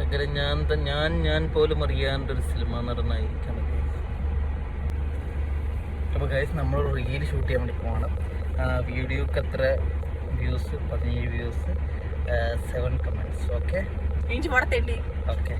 അങ്ങനെ ഞാൻ പോലും അറിയാണ്ടൊരു സിനിമ നടനായിരിക്കണം. അപ്പോൾ ഗൈസ് നമ്മൾ റീൽ ഷൂട്ട് ചെയ്യാൻ വേണ്ടി പോകണം. വീഡിയോക്ക് എത്ര views? 17 views, 7 comments. Okay okay.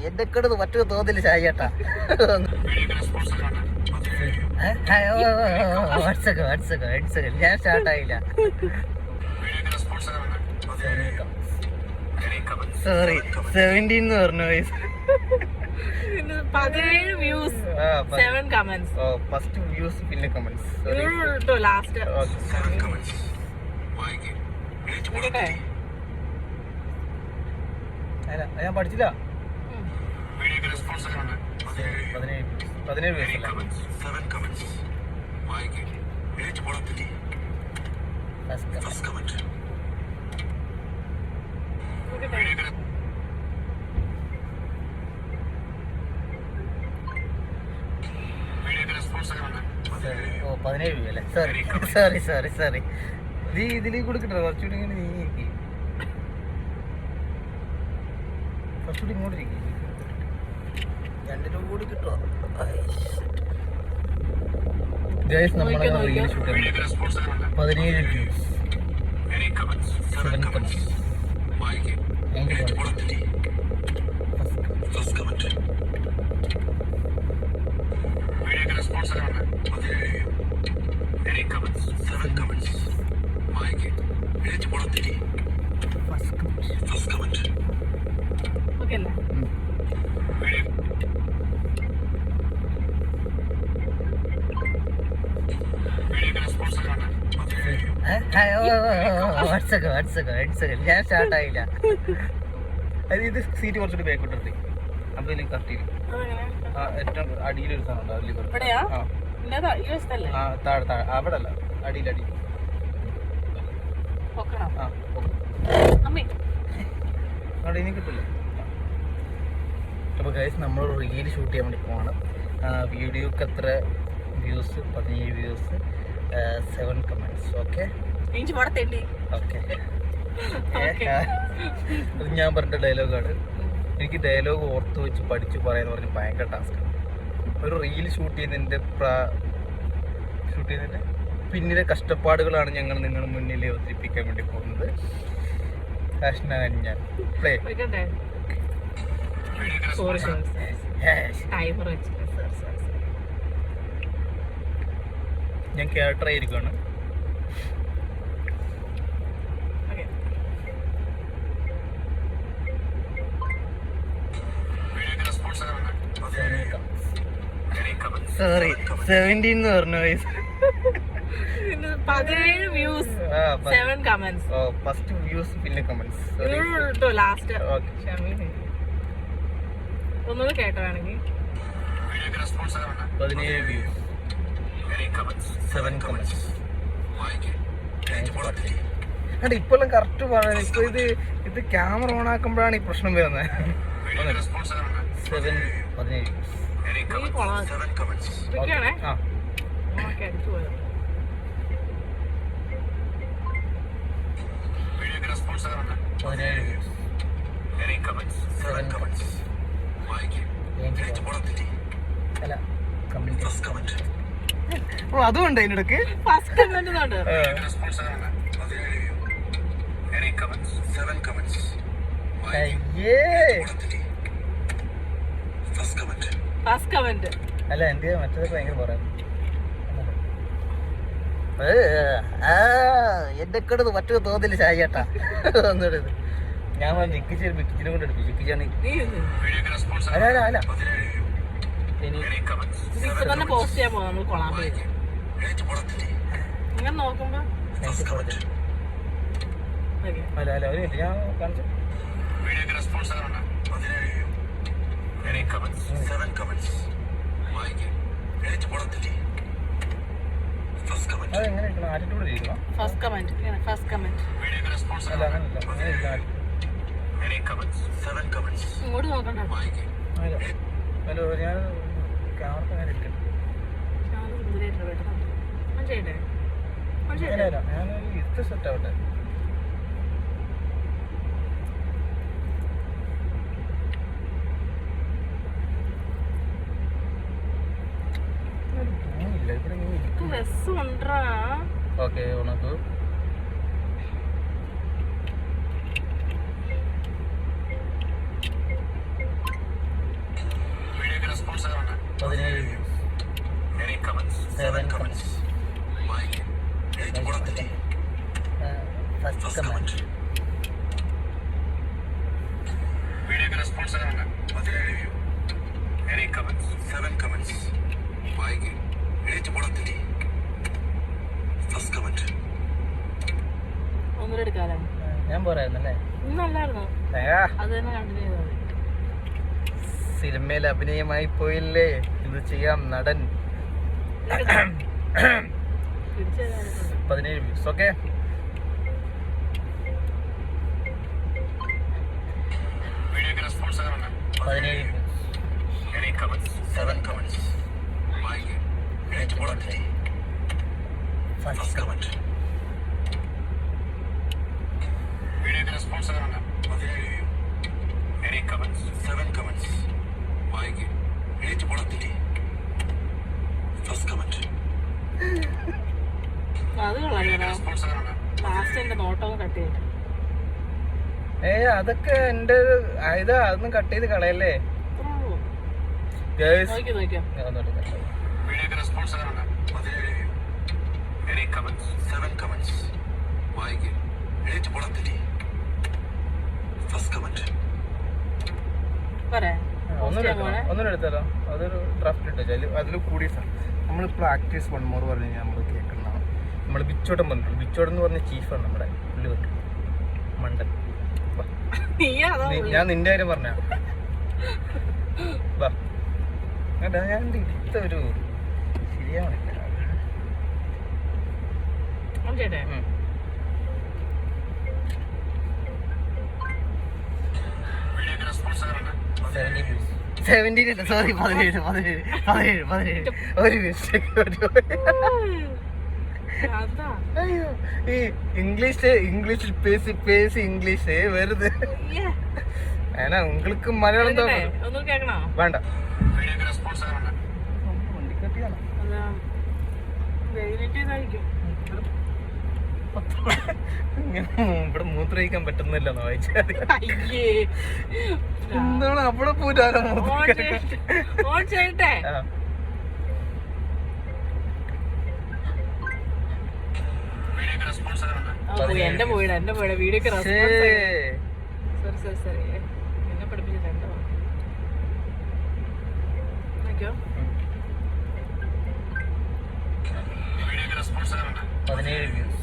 എന്റെ കടന്ന് മറ്റൊരു തോന്നില്ല ചായട്ടാ. ഞാൻ സ്റ്റാർട്ടായില്ല. സോറി, 17 എന്ന് പറഞ്ഞു. 17 വ്യൂസ്, 7 കമന്റ്സ്. ഫസ്റ്റ് വ്യൂസ് പിന്നെ കമന്റ്സ്. ലാസ്റ്റ് ഞാൻ പഠിച്ചില്ല. 17 വ്യൂസ് ഓ 17 വ്യൂ അല്ലേ? സോറി. നീ ഇതിലേക്ക് കൊടുക്കട്ടെ, കുറച്ചുകൂടി ഇങ്ങനെ നീക്കി, കുറച്ചുകൂടി ഇങ്ങോട്ടിരിക്കും. 2 രൂപ കൂടി കിട്ടുമോ? ഗൈസ് നമ്മളെ റീൽ ഷൂട്ട് 17 വ്യൂസ്, 7 കമന്റ്സ്. ഞാൻ സ്റ്റാർട്ടായില്ല. ഇത് സീറ്റ് കുറച്ചുകൂടി ബാക്കോട്ട് അപ്പൊ ഇതിൽ കറക്റ്റ് ചെയ്യും. ഏറ്റവും അടിയിലൊരു സാധനം ഉണ്ടാവും, താഴെ അവിടെ അല്ല, അടിയിൽ അവിടെ ഇനി കിട്ടില്ല. അപ്പോൾ ഗൈസ് നമ്മൾ റീൽ ഷൂട്ട് ചെയ്യാൻ വേണ്ടി പോകണം. വീഡിയോക്ക് എത്ര views? 17 views, 7 comments. Okay okay. ഞാൻ പറഞ്ഞ ഡയലോഗാണ്. എനിക്ക് ഡയലോഗ് ഓർത്ത് വെച്ച് പഠിച്ച് പറയാന്ന് പറഞ്ഞ് ഭയങ്കര ടാസ്ക്കാണ്. ഒരു റീൽ ഷൂട്ട് ചെയ്യുന്നതിൻ്റെ പിന്നിലെ കഷ്ടപ്പാടുകളാണ് ഞങ്ങൾ നിങ്ങളുടെ മുന്നിൽ അവതരിപ്പിക്കാൻ വേണ്ടി പോകുന്നത്. ഞാൻ പ്ലേ. ഞാൻ ക്യാരക്ടർ ആയിരിക്കുകയാണ്. സോറി, 17 എന്ന് പറഞ്ഞു. 17 വ്യൂസ്, 7 കമന്റ്സ്. ഫസ്റ്റ് വ്യൂസ് പിന്നെ കമന്റ്സ്. ലാസ്റ്റ് ഒന്നുകൂടെ കേട്ടോ വേണമെങ്കിൽ. 17 വ്യൂസ്, 7 കമന്റ്സ്. അല്ല ഇപ്പോഴും കറക്റ്റ് പറയാം. ഇപ്പൊ ഇത് ക്യാമറ ഓൺ ആക്കുമ്പോഴാണ് ഈ പ്രശ്നം വരുന്നത്. 17 അതുകൊണ്ട് അതിനിടക്ക് ഫസ്റ്റ് കമന്റ് അല്ല എന്റെ മറ്റേത് ഭയങ്കര പറയാം. എന്റെ കടന്ന് മറ്റൊരു തോന്നില്ല ചായട്ടാ. ഒന്നിട ഞാൻ മിക്കിച്ചിനെ കൊണ്ട് എടുത്തു. ചിക്കിച്ചാണ് അല്ല പോസ്റ്റ് ചെയ്യാൻ പോകും നമ്മൾ കൊള്ളാൻ പോയി. ഇങ്ങനെ നോക്കുമ്പോ അല്ല ഞാൻ കാണിച്ചു. അതെങ്ങനെ ആറ്റിറ്റ്യൂഡ് ഇരിക്കണം. ഫസ്റ്റ് കമന്റ് അല്ല അങ്ങനല്ല, ഇങ്ങോട്ട് നോക്കണ്ട. ഞാൻ ക്യാമറ അങ്ങനെ ഇരിക്കണം. ചെയ്യട്ടെ ഞാനൊരു ഇത് സെറ്റ് ആവട്ടെ. ഓക്കെ ഉണക്കു. First comment. വീഡിയോക്ക് റെസ്പോൺസ് ആണ് 17 വ്യൂ. Any comments 7 comments. വായിക്ക് എഴുതി പോടത്തില്ലേ. First comment. ഒന്നുകൂടെ എടുക്കാലോ. ഞാൻ പോരായിരുന്നല്ലേ? നല്ലായിരുന്നു. അത് തന്നെ കണ്ടിന്യൂ ചെയ്താൽ മതി. സിനിമയിൽ അഭിനയമായി പോയില്ലേ, ഇത് ചെയ്യാം നടൻ. 17 വ്യൂസ്. ഓക്കെ, അത് കൊള്ളാം. ലാസ്റ്റ് എന്റെ നോട്ടവും കട്ട് ചെയ്തു. അതൊക്കെ എന്റെ ഇതാ, അതൊന്നും കട്ട് ചെയ്ത് കളയല്ലേ. ഒന്നും എടുത്താലോ, അതൊരു ഡ്രാഫ്റ്റ് ഇട്ടോ അതിൽ കൂടി. നമ്മൾ പ്രാക്ടീസ് 1 more പറഞ്ഞു കഴിഞ്ഞാൽ നമ്മൾ കേൾക്കുന്നതാണ്. നമ്മൾ ബിച്ചോട്ടം പറഞ്ഞിട്ടുണ്ട്. ബിച്ചോട്ടം എന്ന് പറഞ്ഞ ചീഫാണ് നമ്മുടെ പുള്ളി വെക്കും മണ്ടൻ. ഞാൻ നിന്റെ കാര്യം പറഞ്ഞ ഞാൻ ഇത്ത ഒരു ശരിയാവണില്ല. സോറി 17 ഒരു മിസ്റ്റേക്ക്. അയ്യോ, ഈ ഇംഗ്ലീഷിൽ പേசி ഇംഗ്ലീഷ് വെറുതെ. ഏനാ உங்களுக்கு മലയാളം വേണ്ട. ഇവിടെ മൂത്രയിക്കാൻ പറ്റുന്നില്ല. എന്താണ് അവിടെ പോയിട്ടാരോ എന്റെ പോയിട വീഡിയോക്ക് റെസ്പോൺസ്. സോറി എന്നെ പഠിപ്പിച്ചില്ല. എന്റെ നോക്കിയോ 17 വ്യൂസ്.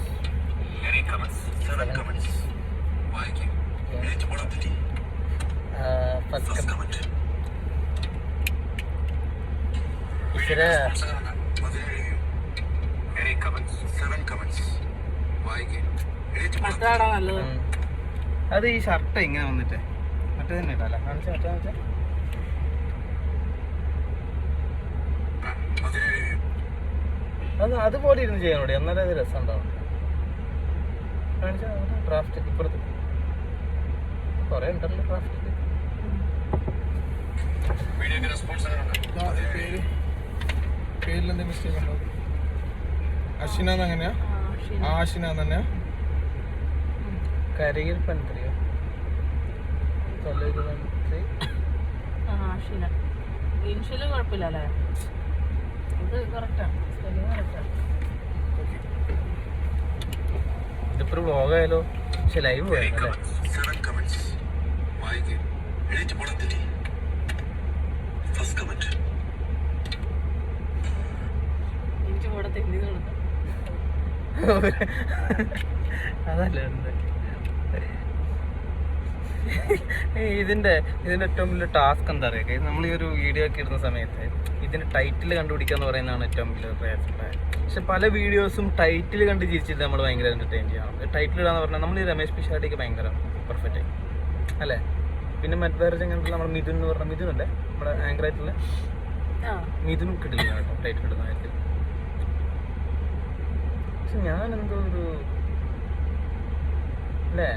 First comment. അതാടാ നല്ലത്. അത് ഈ ഷർട്ട് ഇങ്ങനെ വന്നിട്ട് മറ്റേ തന്നെ ഇട്ടല്ല കാണിച്ച. അത് അതുപോലെ ഇരുന്ന് ചെയ്യാനോടെ, എന്നാലും അത് രസം ഉണ്ടാവും. കാണിച്ച ഡ്രാഫ്റ്റ് ഇപ്പുറത്ത് കുറെ ഉണ്ടല്ലോ ഡ്രാഫ്റ്റ്. പേരിലെന്തെങ്കിലും മിസ്റ്റേക്ക് ഉണ്ടോ? അശ്വിനാന്ന് അങ്ങനെയാ? ആഷിന തന്നെയാ? കരയിൽ പന്തറിയോ? കുഴപ്പമില്ലല്ലേ? ഇത് കറക്റ്റാണ്. ഇതിപ്പോ വ്ളോഗായാലോ, പക്ഷെ ലൈവ് പോയാലോ. അതല്ലേ ഇതിന്റെ ഏറ്റവും വലിയ ടാസ്ക് എന്താ പറയുക, നമ്മൾ ഈ ഒരു വീഡിയോ ഒക്കെ ഇടുന്ന സമയത്ത് ഇതിന്റെ ടൈറ്റിൽ കണ്ടുപിടിക്കുക എന്ന് പറയുന്നതാണ് ഏറ്റവും വലിയ പ്രയാസമുണ്ടായത്. പക്ഷെ പല വീഡിയോസും ടൈറ്റിൽ കണ്ട് ചിരിച്ചിട്ട് നമ്മൾ ഭയങ്കര എന്റർടൈൻ ചെയ്യണം. ടൈറ്റിൽ ഇടാന്ന് പറഞ്ഞാൽ നമ്മൾ ഈ രമേശ് പിഷാടിക്ക് ഭയങ്കര പെർഫെക്റ്റ് ആയി അല്ലേ. പിന്നെ വേറെ ചെങ്ങാനുള്ള നമ്മുടെ മിഥുൻ എന്ന് പറഞ്ഞ മിഥുൻ അല്ലേ നമ്മുടെ ആങ്കർ ആയിട്ടുള്ള മിഥുൻ കിട്ടില്ല കേട്ടോ ടൈറ്റിൽ ഇടുന്ന കാര്യത്തിൽ. പക്ഷെ ഞാൻ എന്തോ ഒരു അല്ലേ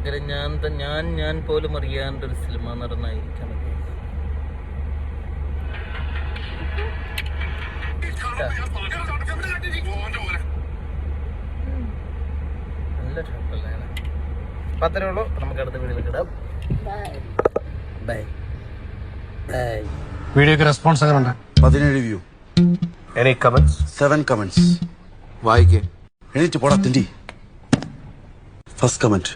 ഭയങ്കര ഞാൻ പോലും അറിയാണ്ട് ഒരു സിനിമ നടനായിരിക്കണം. നല്ല ഷോട്ടല്ലേ. അപ്പൊ അത്രേ ഉള്ളൂ. നമുക്ക് അടുത്ത വീഡിയോയിൽ ഇടാം. Bye bye. വീഡിയോക്ക് റെസ്പോൺസ് എങ്ങനെ ഉണ്ട്? 17 വ്യൂ. Any comments? 7 കമന്റ്സ്. വായിക്കേ. എണീറ്റ് പോടാ തിണ്ടി. First comment